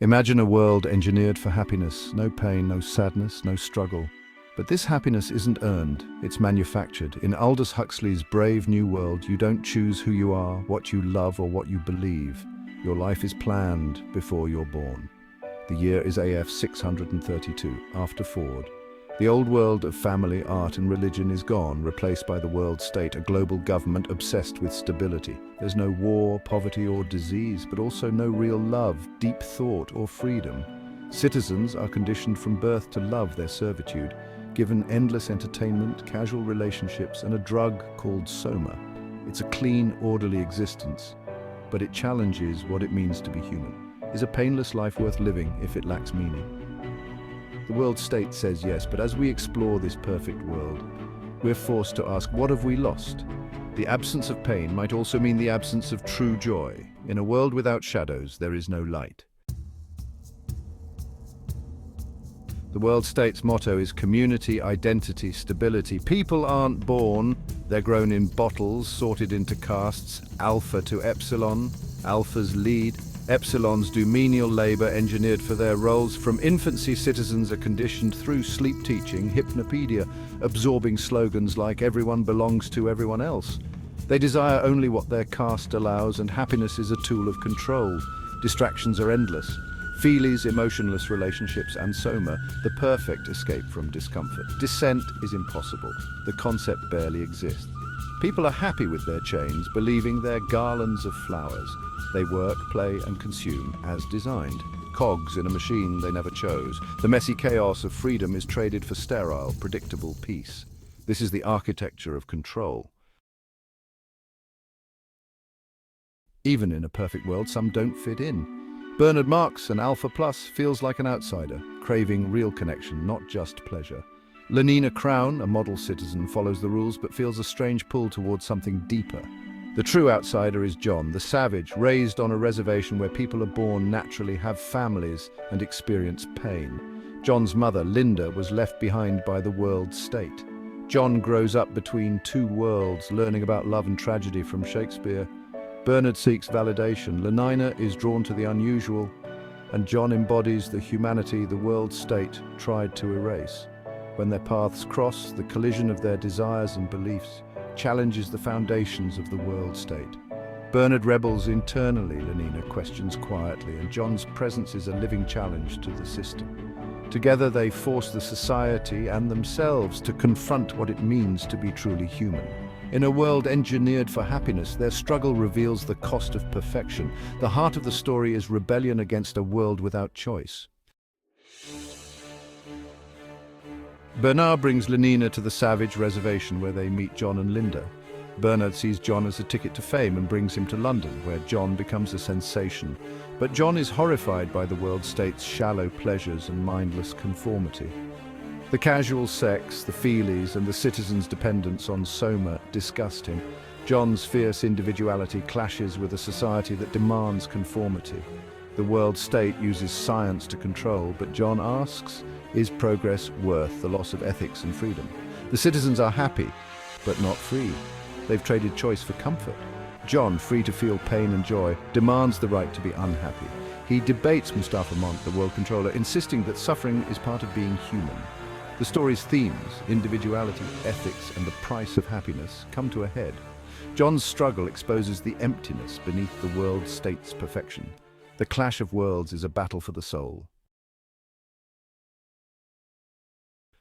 Imagine a world engineered for happiness, no pain, no sadness, no struggle. But this happiness isn't earned, it's manufactured. In Aldous Huxley's Brave New World, you don't choose who you are, what you love, or what you believe. Your life is planned before you're born. The year is AF 632, after Ford. The old world of family, art and religion is gone, replaced by the world state, a global government obsessed with stability. There's no war, poverty or disease, but also no real love, deep thought or freedom. Citizens are conditioned from birth to love their servitude, given endless entertainment, casual relationships and a drug called soma. It's a clean, orderly existence, but it challenges what it means to be human. Is a painless life worth living if it lacks meaning? The world state says yes, but as we explore this perfect world, we're forced to ask, what have we lost? The absence of pain might also mean the absence of true joy. In a world without shadows, there is no light. The world state's motto is community, identity, stability. People aren't born, they're grown in bottles, sorted into castes, alpha to epsilon. Alphas lead, epsilons do menial labor engineered for their roles. From infancy, citizens are conditioned through sleep teaching, hypnopedia, absorbing slogans like everyone belongs to everyone else. They desire only what their caste allows, and happiness is a tool of control. Distractions are endless. Feelies, emotionless relationships, and soma, the perfect escape from discomfort. Dissent is impossible. The concept barely exists. People are happy with their chains, believing they're garlands of flowers. They work, play, and consume as designed. Cogs in a machine they never chose. The messy chaos of freedom is traded for sterile, predictable peace. This is the architecture of control. Even in a perfect world, some don't fit in. Bernard Marx, an Alpha Plus, feels like an outsider, craving real connection, not just pleasure. Lenina Crown, a model citizen, follows the rules but feels a strange pull towards something deeper. The true outsider is John, the savage, raised on a reservation where people are born naturally, have families, and experience pain. John's mother, Linda, was left behind by the world state. John grows up between two worlds, learning about love and tragedy from Shakespeare. Bernard seeks validation, Lenina is drawn to the unusual, and John embodies the humanity the world state tried to erase. When their paths cross, the collision of their desires and beliefs challenges the foundations of the world state. Bernard rebels internally, Lenina questions quietly, and John's presence is a living challenge to the system. Together they force the society and themselves to confront what it means to be truly human. In a world engineered for happiness, their struggle reveals the cost of perfection. The heart of the story is rebellion against a world without choice. Bernard brings Lenina to the savage reservation where they meet John and Linda. Bernard sees John as a ticket to fame and brings him to London, where John becomes a sensation. But John is horrified by the world state's shallow pleasures and mindless conformity. The casual sex, the feelies, and the citizens' dependence on soma disgust him. John's fierce individuality clashes with a society that demands conformity. The world state uses science to control, but John asks, is progress worth the loss of ethics and freedom? The citizens are happy, but not free. They've traded choice for comfort. John, free to feel pain and joy, demands the right to be unhappy. He debates Mustafa Mont, the world controller, insisting that suffering is part of being human. The story's themes, individuality, ethics, and the price of happiness, come to a head. John's struggle exposes the emptiness beneath the world state's perfection. The clash of worlds is a battle for the soul.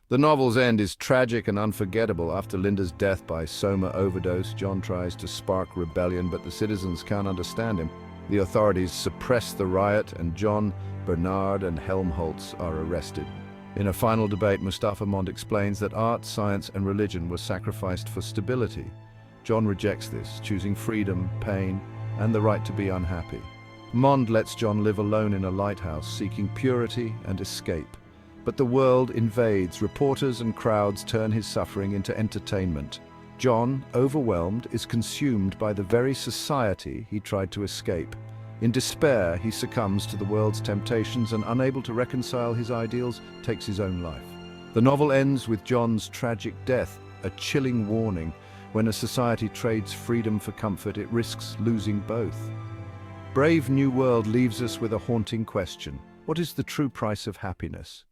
The novel's end is tragic and unforgettable. After Linda's death by soma overdose, John tries to spark rebellion, but the citizens can't understand him. The authorities suppress the riot, and John, Bernard, and Helmholtz are arrested. In a final debate, Mustafa Mont explains that art, science, and religion were sacrificed for stability. John rejects this, choosing freedom, pain, and the right to be unhappy. Mont lets John live alone in a lighthouse, seeking purity and escape. But the world invades. Reporters and crowds turn his suffering into entertainment. John, overwhelmed, is consumed by the very society he tried to escape. In despair, he succumbs to the world's temptations and, unable to reconcile his ideals, takes his own life. The novel ends with John's tragic death, a chilling warning. When a society trades freedom for comfort, it risks losing both. Brave New World leaves us with a haunting question. What is the true price of happiness?